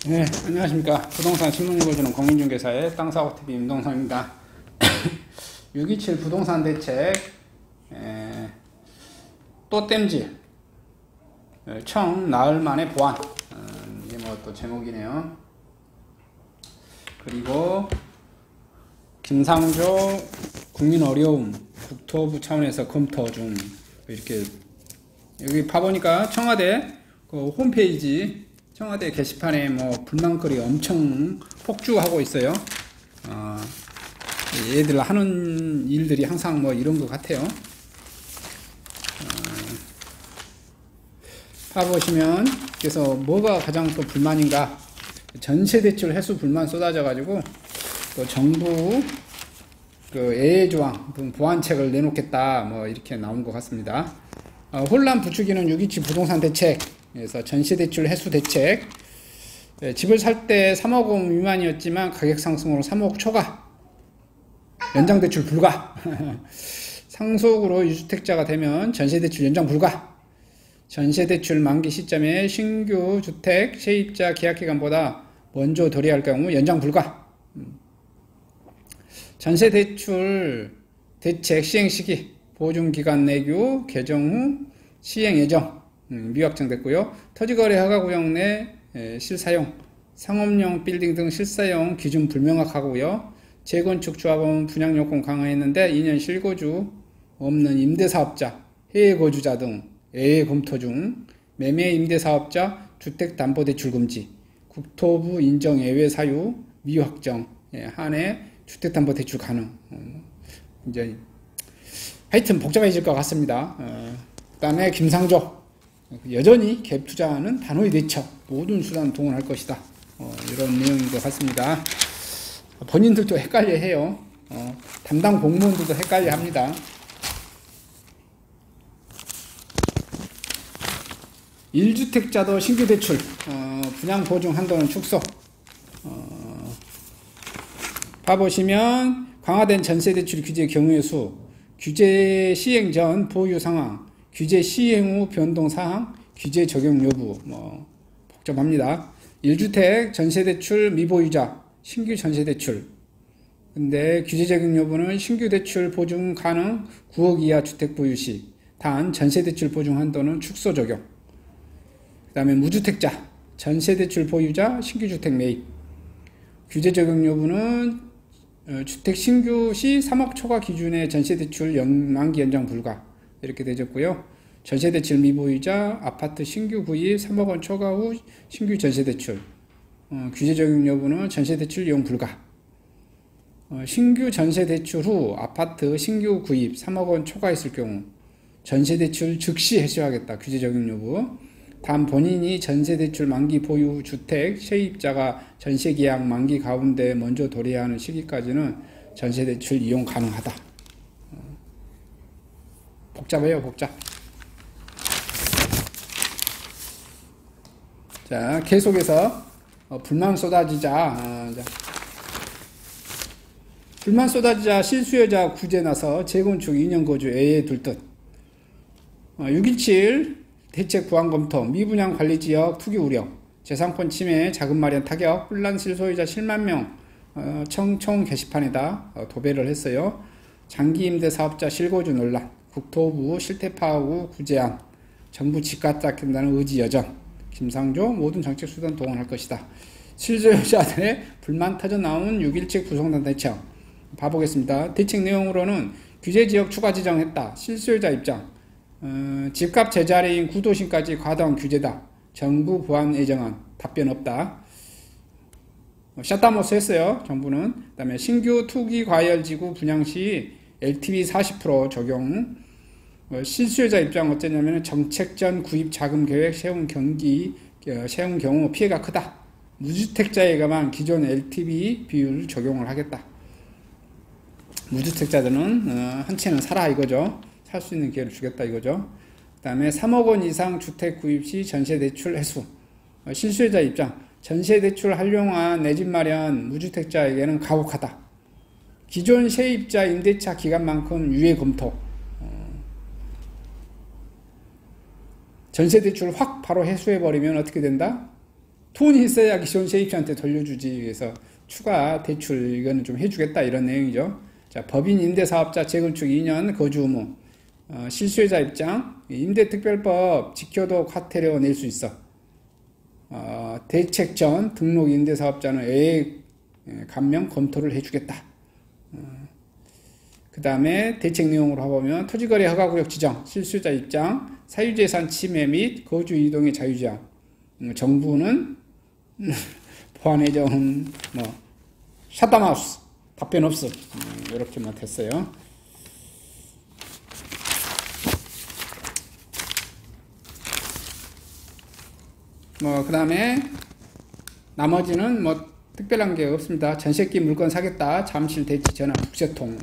네, 안녕하십니까. 부동산 신문 읽어주는 공인중개사의 땅사고TV 임동성입니다. 627 부동산 대책, 또 땜질, 청 나흘 만에 보완. 이게 뭐 또 제목이네요. 그리고 김상조 국민 어려움 국토부 차원에서 검토 중. 이렇게 여기 봐보니까 청와대 그 홈페이지 청와대 게시판에 뭐 불만거리 엄청 폭주하고 있어요. 얘들 하는 일들이 항상 뭐 이런 것 같아요. 봐보시면 그래서 뭐가 가장 또 불만인가, 전세대출 해소 불만 쏟아져 가지고 또 정부 그 예외조항 보완책을 내놓겠다 뭐 이렇게 나온 것 같습니다. 혼란 부추기는 627 부동산 대책, 그래서 전세대출 해소 대책. 집을 살 때 3억 원 미만이었지만 가격 상승으로 3억 초과, 연장대출 불가. 상속으로 유주택자가 되면 전세대출 연장 불가. 전세대출 만기 시점에 신규 주택 세입자 계약기간보다 먼저 도래할 경우 연장 불가. 전세대출 대책 시행시기, 보증기간 내규 개정 후 시행 예정 미확정됐고요. 토지거래 허가구역 내 실사용, 상업용 빌딩 등 실사용 기준 불명확하고요. 재건축 조합원 분양요건 강화했는데 2년 실거주 없는 임대사업자, 해외거주자 등 예외 검토 중. 매매 임대사업자 주택담보대출 금지, 국토부 인정 예외 사유 미확정, 한해 주택담보대출 가능. 이제 하여튼 복잡해질 것 같습니다. 그 다음에 김상조, 여전히 갭 투자는 단호히 대처, 모든 수단 동원할 것이다. 이런 내용인 것 같습니다. 본인들도 헷갈려 해요. 담당 공무원들도 헷갈려 합니다. 일주택자도 신규 대출, 분양 보증 한도는 축소. 봐보시면 강화된 전세대출 규제 경우의 수, 규제 시행 전 보유 상황, 규제 시행 후 변동 사항, 규제 적용 여부, 뭐 복잡합니다. 1주택 전세대출 미보유자 신규 전세대출. 근데 규제 적용 여부는 신규 대출 보증 가능 9억 이하 주택 보유 시, 단 전세대출 보증 한도는 축소 적용. 그 다음에 무주택자 전세대출 보유자 신규주택 매입. 규제 적용 여부는 주택 신규 시 3억 초과 기준의 전세대출 만기 연장 불가 이렇게 되졌고요. 전세대출 미보유자 아파트 신규 구입 3억 원 초과 후 신규 전세대출. 규제 적용 여부는 전세대출 이용 불가. 신규 전세대출 후 아파트 신규 구입 3억 원 초과했을 경우 전세대출 즉시 해소하겠다. 규제 적용 여부. 단 본인이 전세대출 만기 보유 주택 세입자가 전세계약 만기 가운데 먼저 도래하는 시기까지는 전세대출 이용 가능하다. 복잡해요, 복잡. 자, 계속해서 불만 쏟아지자. 불만 쏟아지자 실수요자 구제 나서 재건축 2년 거주 예외 둘 듯. 627 대책 보완 검토, 미분양 관리지역 투기 우려, 재산권 침해, 자금 마련 타격, 혼란 실소유자 7만 명 청청 게시판에다 도배를 했어요. 장기 임대 사업자 실거주 논란, 국토부 실태 파악 후 구제안, 정부 집값 닦는다는 의지 여정, 김상조 모든 정책 수단 동원할 것이다. 실소유자들의 불만 터져 나온 6.17 부동산 대책 봐보겠습니다. 대책 내용으로는 규제지역 추가 지정했다. 실소유자 입장, 집값 제자리인 구도심까지 과다한 규제다. 정부 보완 예정안, 답변 없다. 샷다모스 했어요, 정부는. 그 다음에 신규 투기 과열지구 분양 시 LTV 40% 적용. 실수요자 입장 어쩌냐면 정책 전 구입 자금 계획 세운 경우 피해가 크다. 무주택자에게만 기존 LTV 비율 적용을 하겠다. 무주택자들은 한 채는 사라 이거죠. 살 수 있는 기회를 주겠다 이거죠. 그 다음에 3억 원 이상 주택 구입 시 전세대출 해소. 실수요자 입장, 전세대출 활용한 내 집 마련 무주택자에게는 가혹하다. 기존 세입자 임대차 기간만큼 유예 검토. 전세대출 확 바로 해소해버리면 어떻게 된다? 돈이 있어야 기존 세입자한테 돌려주지. 그래서 추가 대출 이거는 좀 해주겠다 이런 내용이죠. 자, 법인 임대사업자 재건축 2년 거주 의무. 실수요자 입장. 임대특별법 지켜도 과태료 낼 수 있어. 대책 전 등록 임대사업자는 애액 감면 검토를 해주겠다. 그 다음에 대책 내용으로 해보면 토지거래 허가구역 지정, 실수요자 입장, 사유재산 침해 및 거주 이동의 자유제한. 정부는 보안회전 샷다마우스 답변 없음. 이렇게만 됐어요. 그 다음에 나머지는 특별한 게 없습니다. 전세기 물건 사겠다. 잠실 대치 전환 국세통.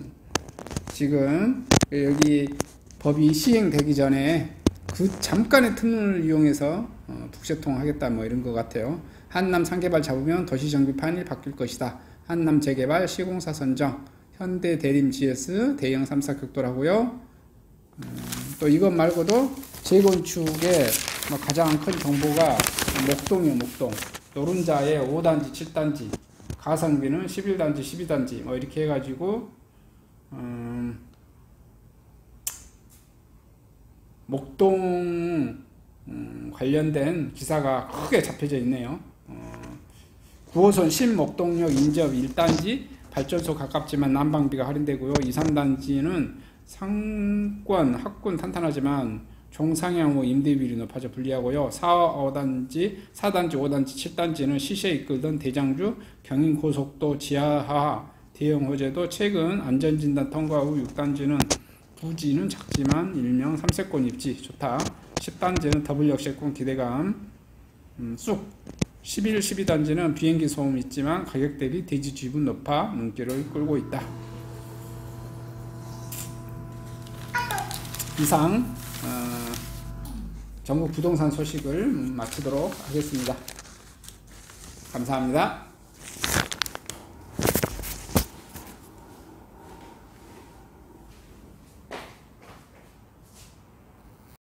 지금 여기 법이 시행되기 전에 그 잠깐의 틈을 이용해서 북새통 하겠다 이런 것 같아요. 한남 상개발 잡으면 도시정비판이 바뀔 것이다. 한남 재개발 시공사 선정 현대 대림 GS 대형 3사 격돌하고요. 또 이것 말고도 재건축의 가장 큰 정보가 목동이요. 목동 노른자의 5단지 7단지 가성비는 11단지 12단지 이렇게 해가지고 목동 관련된 기사가 크게 잡혀져 있네요. 9호선 신목동역 인접 1단지 발전소 가깝지만 난방비가 할인되고요. 2, 3단지는 상권, 학군 탄탄하지만 종상향 후 임대비율이 높아져 불리하고요. 4단지, 5단지, 7단지는 시세에 이끌던 대장주, 경인고속도 지하하, 대형 호재도 최근 안전진단 통과 후 6단지는 부지는 작지만 일명 3세권 입지 좋다. 10단지는 더블 역세권 기대감 쑥. 11, 12단지는 비행기 소음 있지만 가격 대비 대지 지분 높아 눈길을 끌고 있다. 이상 전국 부동산 소식을 마치도록 하겠습니다. 감사합니다.